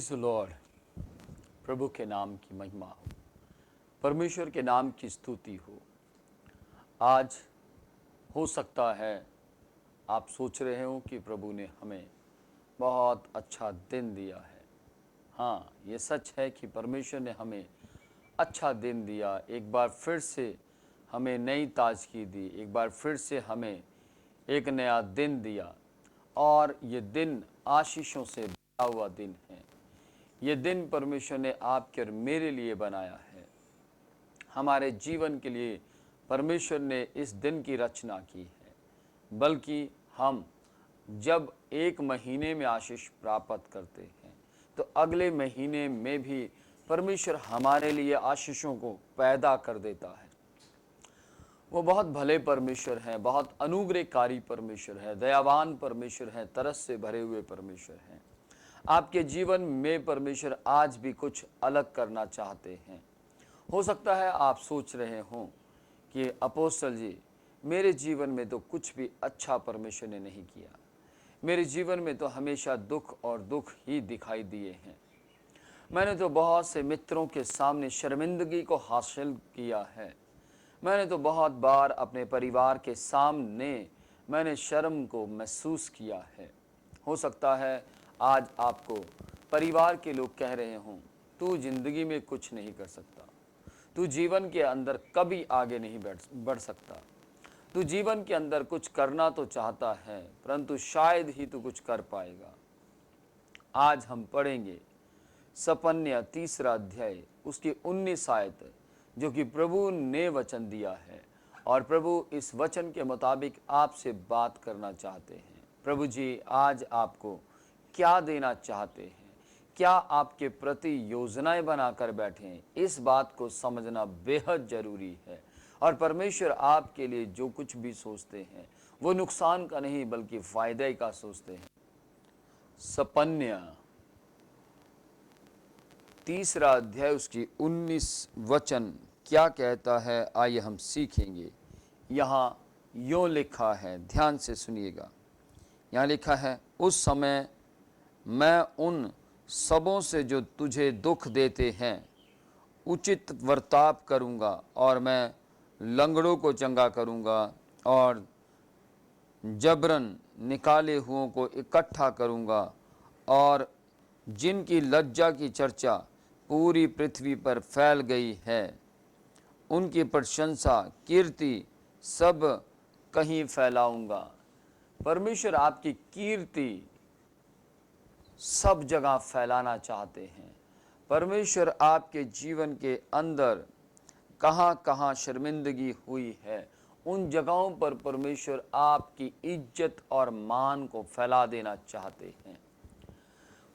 Praise the Lord. प्रभु के नाम की महिमा हो, परमेश्वर के नाम की स्तुति हो। आज हो सकता है आप सोच रहे हो कि प्रभु ने हमें बहुत अच्छा दिन दिया है। हाँ, ये सच है कि परमेश्वर ने हमें अच्छा दिन दिया, एक बार फिर से हमें नई ताजगी दी, एक बार फिर से हमें एक नया दिन दिया। और ये दिन आशीषों से भरा हुआ दिन है। ये दिन परमेश्वर ने आपके और मेरे लिए बनाया है। हमारे जीवन के लिए परमेश्वर ने इस दिन की रचना की है। बल्कि हम जब एक महीने में आशीष प्राप्त करते हैं तो अगले महीने में भी परमेश्वर हमारे लिए आशीषों को पैदा कर देता है। वो बहुत भले परमेश्वर हैं, बहुत अनुग्रहकारी परमेश्वर है, दयावान परमेश्वर है, तरस से भरे हुए परमेश्वर हैं। आपके जीवन में परमेश्वर आज भी कुछ अलग करना चाहते हैं। हो सकता है आप सोच रहे हों कि अपोस्तल जी, मेरे जीवन में तो कुछ भी अच्छा परमेश्वर ने नहीं किया, मेरे जीवन में तो हमेशा दुख और दुख ही दिखाई दिए हैं। मैंने तो बहुत से मित्रों के सामने शर्मिंदगी को हासिल किया है। मैंने तो बहुत बार अपने परिवार के सामने मैंने शर्म को महसूस किया है। हो सकता है आज आपको परिवार के लोग कह रहे हों, तू जिंदगी में कुछ नहीं कर सकता, तू जीवन के अंदर कभी आगे नहीं बढ़ सकता, तू जीवन के अंदर कुछ करना तो चाहता है परंतु शायद ही तू कुछ कर पाएगा। आज हम पढ़ेंगे सपन्या 3 अध्याय उसकी 19 आयत, जो कि प्रभु ने वचन दिया है और प्रभु इस वचन के मुताबिक आपसे बात करना चाहते हैं। प्रभु जी आज आपको क्या देना चाहते हैं, क्या आपके प्रति योजनाएं बनाकर बैठे हैं, इस बात को समझना बेहद जरूरी है। और परमेश्वर आपके लिए जो कुछ भी सोचते हैं वो नुकसान का नहीं बल्कि फायदे का सोचते हैं। सपन्या 3 अध्याय उसकी 19 वचन क्या कहता है, आइए हम सीखेंगे। यहाँ यों लिखा है, ध्यान से सुनिएगा। यहाँ लिखा है, उस समय मैं उन सबों से जो तुझे दुख देते हैं उचित वर्ताव करूँगा और मैं लंगड़ों को चंगा करूँगा और जबरन निकाले हुओं को इकट्ठा करूँगा और जिनकी लज्जा की चर्चा पूरी पृथ्वी पर फैल गई है उनकी प्रशंसा कीर्ति सब कहीं फैलाऊँगा। परमेश्वर आपकी कीर्ति सब जगह फैलाना चाहते हैं। परमेश्वर आपके जीवन के अंदर कहाँ कहाँ शर्मिंदगी हुई है उन जगहों पर परमेश्वर आपकी इज्जत और मान को फैला देना चाहते हैं।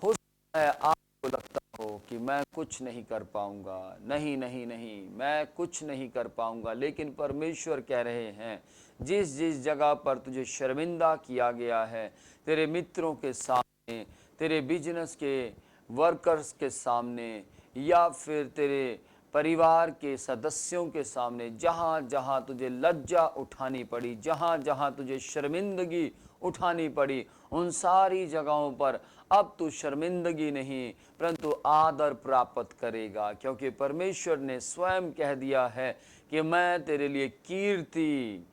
हो सकता है आपको लगता हो कि मैं कुछ नहीं कर पाऊंगा, नहीं नहीं नहीं, मैं कुछ नहीं कर पाऊंगा, लेकिन परमेश्वर कह रहे हैं जिस जिस जगह पर तुझे शर्मिंदा किया गया है, तेरे मित्रों के सामने, तेरे बिजनेस के वर्कर्स के सामने या फिर तेरे परिवार के सदस्यों के सामने, जहाँ जहाँ तुझे लज्जा उठानी पड़ी, जहाँ जहाँ तुझे शर्मिंदगी उठानी पड़ी, उन सारी जगहों पर अब तू शर्मिंदगी नहीं परंतु आदर प्राप्त करेगा। क्योंकि परमेश्वर ने स्वयं कह दिया है कि मैं तेरे लिए कीर्ति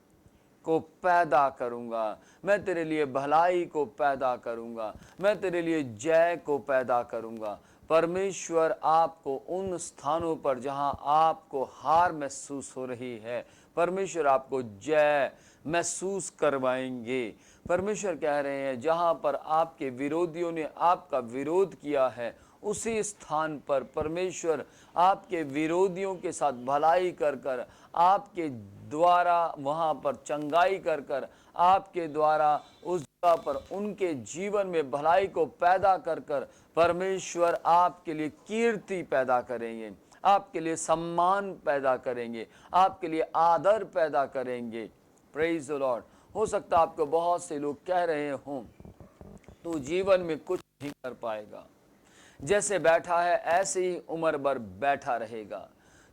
को पैदा करूंगा, मैं तेरे लिए भलाई को पैदा करूंगा, मैं तेरे लिए जय को पैदा करूंगा। परमेश्वर आपको उन स्थानों पर जहां आपको हार महसूस हो रही है, परमेश्वर आपको जय महसूस करवाएंगे। परमेश्वर कह रहे हैं जहां पर आपके विरोधियों ने आपका विरोध किया है उसी स्थान पर परमेश्वर आपके विरोधियों के साथ भलाई कर कर, आपके द्वारा वहाँ पर चंगाई कर कर, आपके द्वारा उस जगह पर उनके जीवन में भलाई को पैदा कर कर परमेश्वर आपके लिए कीर्ति पैदा करेंगे, आपके लिए सम्मान पैदा करेंगे, आपके लिए आदर पैदा करेंगे। Praise the Lord. हो सकता है आपको बहुत से लोग कह रहे हों तू जीवन में कुछ नहीं कर पाएगा, जैसे बैठा है ऐसे ही उम्र भर बैठा रहेगा,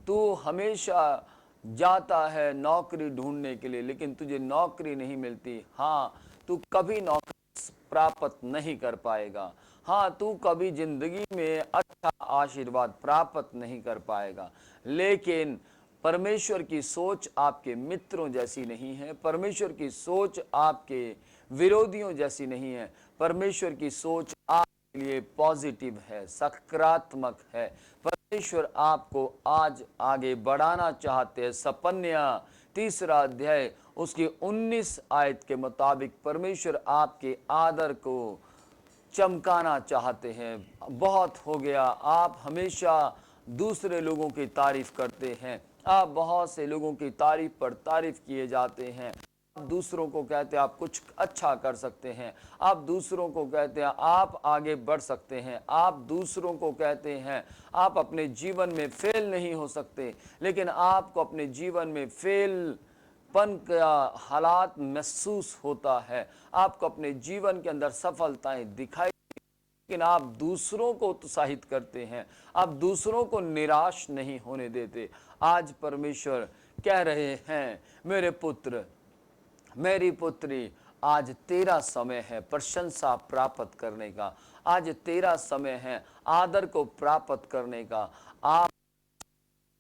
तू हमेशा जाता है नौकरी ढूंढने के लिए लेकिन तुझे नौकरी नहीं मिलती। हाँ, तू कभी नौकरी प्राप्त नहीं कर पाएगा। हाँ, तू कभी जिंदगी में अच्छा आशीर्वाद प्राप्त नहीं कर पाएगा, लेकिन परमेश्वर की सोच आपके मित्रों जैसी नहीं है। परमेश्वर की सोच आपके विरोधियों जैसी नहीं है। परमेश्वर की सोच आपके लिए पॉजिटिव है, सकारात्मक है। परमेश्वर आपको आज आगे बढ़ाना चाहते हैं। सपन्या 3 अध्याय उसकी 19 आयत के मुताबिक परमेश्वर आपके आदर को चमकाना चाहते हैं। बहुत हो गया, आप हमेशा दूसरे लोगों की तारीफ करते हैं। आप बहुत से लोगों की तारीफ पर तारीफ किए जाते हैं। आप दूसरों को कहते हैं आप कुछ अच्छा कर सकते हैं। आप दूसरों को कहते हैं आप आगे बढ़ सकते हैं। आप दूसरों को कहते हैं आप अपने जीवन में फेल नहीं हो सकते, लेकिन आपको अपने जीवन में फेल पन का हालात महसूस होता है। आपको अपने जीवन के अंदर सफलताएं दिखाई, लेकिन आप दूसरों को उत्साहित करते हैं। आप दूसरों को निराश नहीं होने देते। आज परमेश्वर कह रहे हैं, मेरे पुत्र, मेरी पुत्री, आज तेरा समय है प्रशंसा प्राप्त करने का। आज तेरा समय है आदर को प्राप्त करने का। आप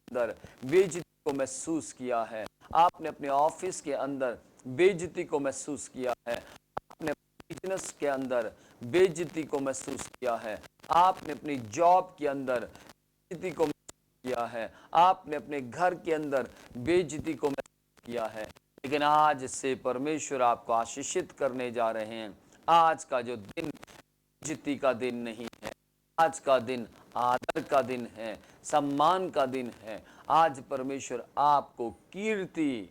अंदर बेइज्जती को महसूस किया है। आपने अपने ऑफिस के अंदर बेइज्जती को महसूस किया है। आपने बिजनेस के अंदर बेइज्जती को महसूस किया है। आपने अपनी जॉब के अंदर बेइज्जती को महसूस किया है। आपने अपने घर के अंदर बेइज्जती को महसूस किया है। लेकिन आज से परमेश्वर आपको आशीषित करने जा रहे हैं। आज का जो दिन बेइज्जती का दिन नहीं है, आज का दिन आदर का दिन है, सम्मान का दिन है। आज परमेश्वर आपको कीर्ति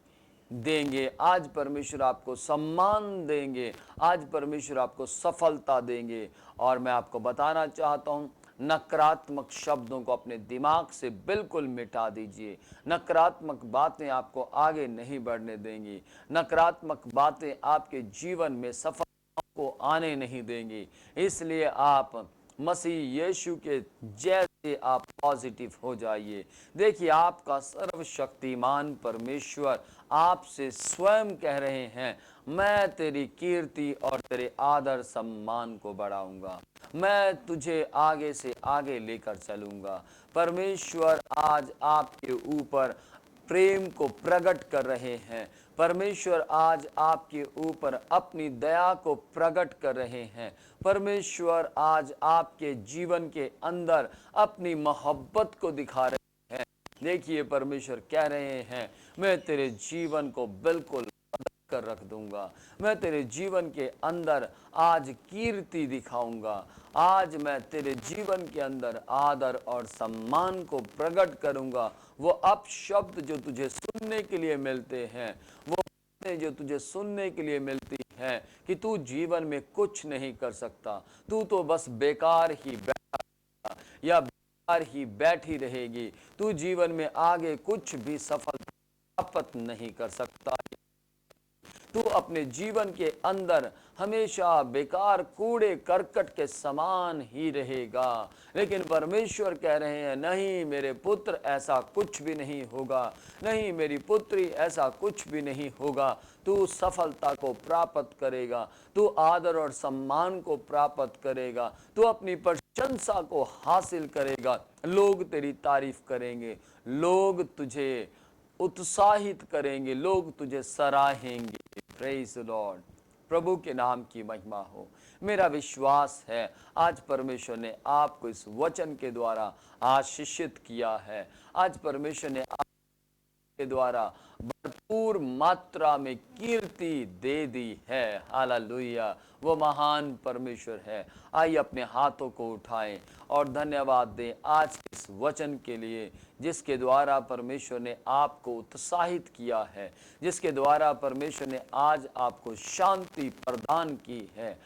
देंगे। आज परमेश्वर आपको सम्मान देंगे। आज परमेश्वर आपको सफलता देंगे। और मैं आपको बताना चाहता हूँ, नकारात्मक शब्दों को अपने दिमाग से बिल्कुल मिटा दीजिए। नकारात्मक बातें आपको आगे नहीं बढ़ने देंगी। नकारात्मक बातें आपके जीवन में सफलता को आने नहीं देंगी। इसलिए आप मसीह यीशु के जैसे आप पॉजिटिव हो जाइए। देखिए, आपका सर्वशक्तिमान परमेश्वर आपसे स्वयं कह रहे हैं, मैं तेरी कीर्ति और तेरे आदर सम्मान को बढ़ाऊंगा। मैं तुझे आगे से आगे लेकर चलूंगा। परमेश्वर आज आपके ऊपर प्रेम को प्रकट कर रहे हैं। परमेश्वर आज आपके ऊपर अपनी दया को प्रकट कर रहे हैं। परमेश्वर आज आपके जीवन के अंदर अपनी मोहब्बत को दिखा रहे हैं। देखिए, परमेश्वर कह रहे हैं, मैं तेरे जीवन को बिल्कुल बदल कर रख दूंगा। मैं तेरे जीवन के अंदर आज कीर्ति दिखाऊंगा। आज मैं तेरे जीवन के अंदर आदर और सम्मान को प्रकट करूंगा। वो अपशब्द जो तुझे सुनने के लिए मिलते हैं, वो बातें जो तुझे सुनने के लिए मिलती हैं कि तू जीवन में कुछ नहीं कर सकता, तू तो बस बेकार ही बैठा या बेकार ही बैठी रहेगी, तू जीवन में आगे कुछ भी सफलता प्राप्त नहीं कर सकता, तू अपने जीवन के अंदर हमेशा बेकार कूड़े करकट के समान ही रहेगा। लेकिन परमेश्वर कह रहे हैं, नहीं मेरे पुत्र, ऐसा कुछ भी नहीं होगा। नहीं मेरी पुत्री, ऐसा कुछ भी नहीं होगा। तू सफलता को प्राप्त करेगा। तू आदर और सम्मान को प्राप्त करेगा। तू अपनी प्रशंसा को हासिल करेगा। लोग तेरी तारीफ करेंगे, लोग तुझे उत्साहित करेंगे, लोग तुझे सराहेंगे। Praise the Lord. प्रभु के नाम की महिमा हो। मेरा विश्वास है आज परमेश्वर ने आपको इस वचन के द्वारा आशीषित किया है। आज परमेश्वर ने के द्वारा भरपूर मात्रा में कीर्ति दे दी है। हालेलुया। वो महान परमेश्वर है। आइए अपने हाथों को उठाएं और धन्यवाद दें आज के इस वचन के लिए, जिसके द्वारा परमेश्वर ने आपको उत्साहित किया है, जिसके द्वारा परमेश्वर ने आज आपको शांति प्रदान की है।